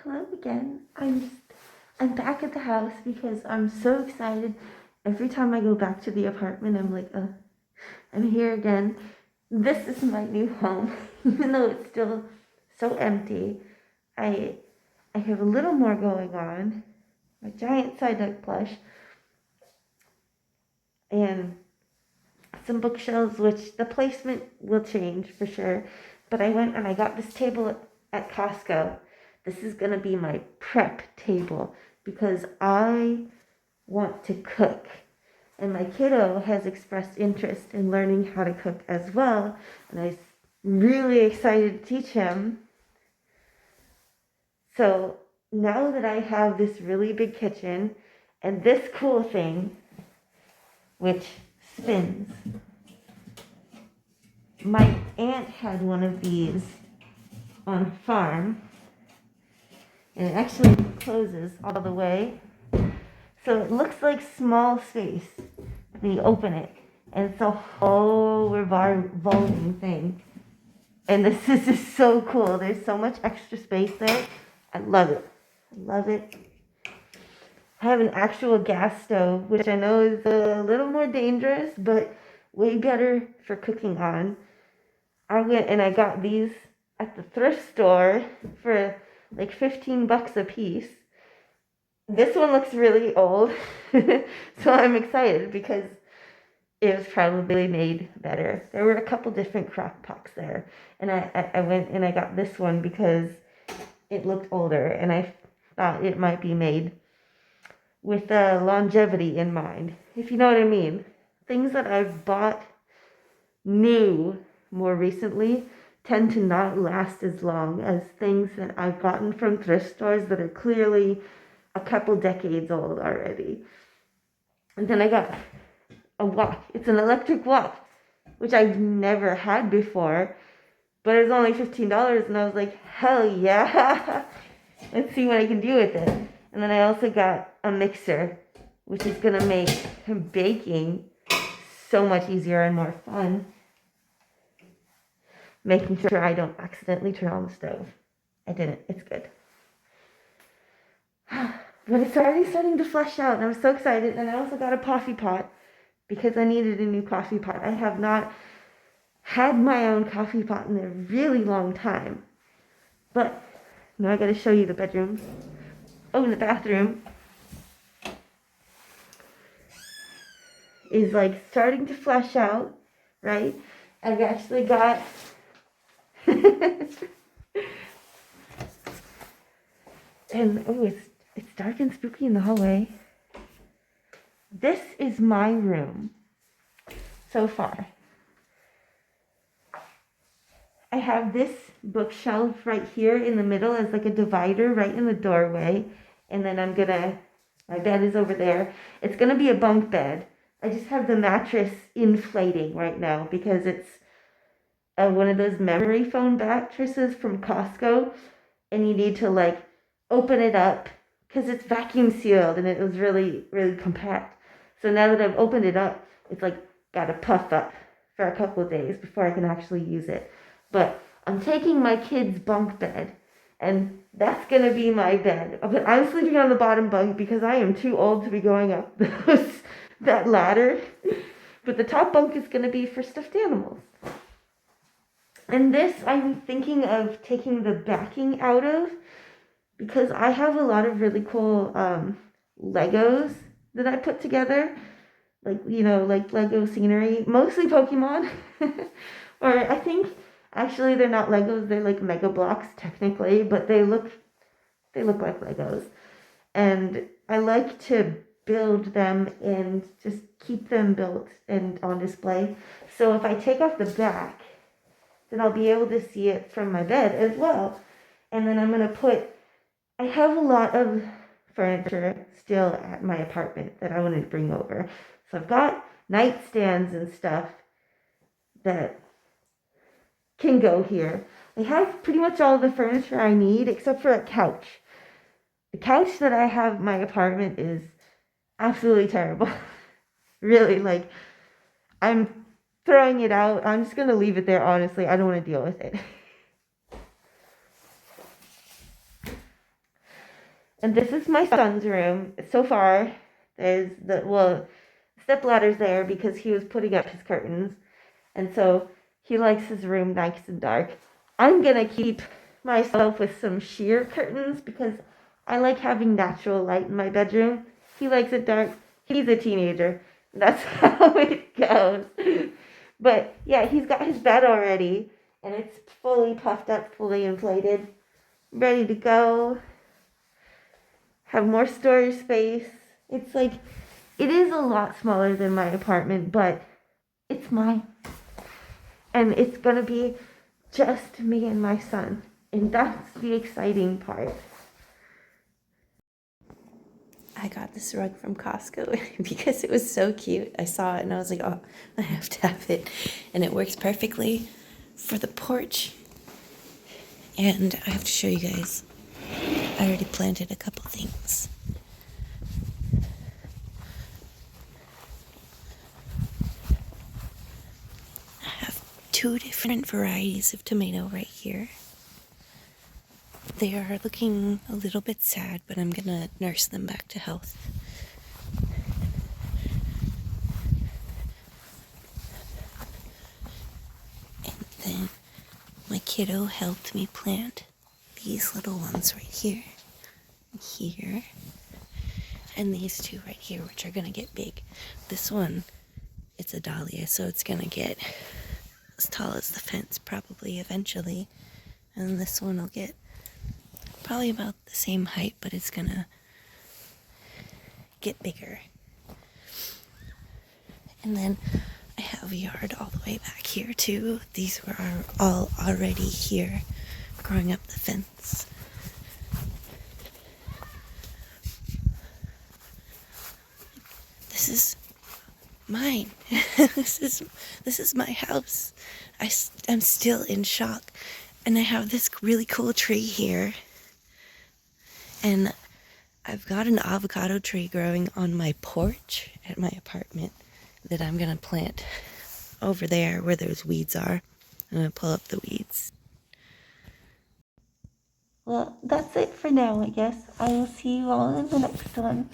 Hello again. I'm back at the house because I'm so excited. Every time I go back to the apartment, I'm like, I'm here again. This is my new home, even though it's still so empty. I I have a little more going on. A giant side hug plush and some bookshelves, which the placement will change for sure. But I went and I got this table at Costco. This is gonna be my prep table because I want to cook. And my kiddo has expressed interest in learning how to cook as well. And I'm really excited to teach him. So now that I have this really big kitchen and this cool thing, which spins, my aunt had one of these on a farm. And it actually closes all the way. So it looks like small space when you open it. And it's a whole revolving thing. And this is just so cool. There's so much extra space there. I love it. I love it. I have an actual gas stove, which I know is a little more dangerous, but way better for cooking on. I went and I got these at the thrift store for like $15 a piece. This one looks really old, so I'm excited because it was probably made better. There were a couple different crock pots there, and I went and I got this one because it looked older, and I thought it might be made with longevity in mind, if you know what I mean. Things that I've bought new more recently tend to not last as long as things that I've gotten from thrift stores that are clearly a couple decades old already. And then I got a wok. It's an electric wok, which I've never had before, but it was only $15, and I was like, hell yeah, let's see what I can do with it. And then I also got a mixer, which is gonna make baking so much easier and more fun, making sure I don't accidentally turn on the stove. I didn't. It's good. But it's already starting to flesh out, and I'm so excited. And I also got a coffee pot because I needed a new coffee pot. I have not had my own coffee pot in a really long time. But now I gotta show you the bedroom. Oh, and the bathroom is like starting to flesh out, right? I've actually got and oh, it's dark and spooky in the hallway. This is my room so far. I have this bookshelf right here in the middle as like a divider right in the doorway. And then my bed is over there. It's gonna be a bunk bed. I just have the mattress inflating right now because it's one of those memory foam mattresses from Costco. And you need to like open it up because it's vacuum sealed and it was really, really compact. So now that I've opened it up, it's like got to puff up for a couple of days before I can actually use it. But I'm taking my kid's bunk bed, and that's gonna be my bed. But I'm sleeping on the bottom bunk because I am too old to be going up that ladder. But the top bunk is gonna be for stuffed animals. And this I'm thinking of taking the backing out of because I have a lot of really cool Legos that I put together. Like, like Lego scenery, mostly Pokemon. Or I think actually they're not Legos, they're like Mega Blocks technically, but they look like Legos. And I like to build them and just keep them built and on display. So if I take off the back, then I'll be able to see it from my bed as well. And then I have a lot of furniture still at my apartment that I want to bring over. So I've got nightstands and stuff that can go here. I have pretty much all the furniture I need except for a couch. The couch that I have in my apartment is absolutely terrible. Really, like, I'm throwing it out. I'm just going to leave it there, honestly. I don't want to deal with it. And this is my son's room. So far, there's step ladder's there because he was putting up his curtains. And so he likes his room nice and dark. I'm gonna keep myself with some sheer curtains because I like having natural light in my bedroom. He likes it dark. He's a teenager. That's how it goes. But yeah, he's got his bed already and it's fully puffed up, fully inflated, ready to go. Have more storage space. It's like, it is a lot smaller than my apartment, but it's mine. And it's gonna be just me and my son. And that's the exciting part. I got this rug from Costco because it was so cute. I saw it and I was like, oh, I have to have it. And it works perfectly for the porch. And I have to show you guys. I already planted a couple things. I have 2 different varieties of tomato right here. They are looking a little bit sad, but I'm gonna nurse them back to health. And then my kiddo helped me plant these little ones right here, here, and these 2 right here, which are gonna get big. This one, it's a dahlia, so it's gonna get as tall as the fence probably eventually. And this one will get probably about the same height, but it's gonna get bigger. And then I have a yard all the way back here too. These were all already here, growing up the fence. This is mine. This is my house. I'm still in shock, and I have this really cool tree here. And I've got an avocado tree growing on my porch at my apartment that I'm gonna plant over there where those weeds are. I'm gonna pull up the weeds. Well, that's it for now, I guess. I will see you all in the next one.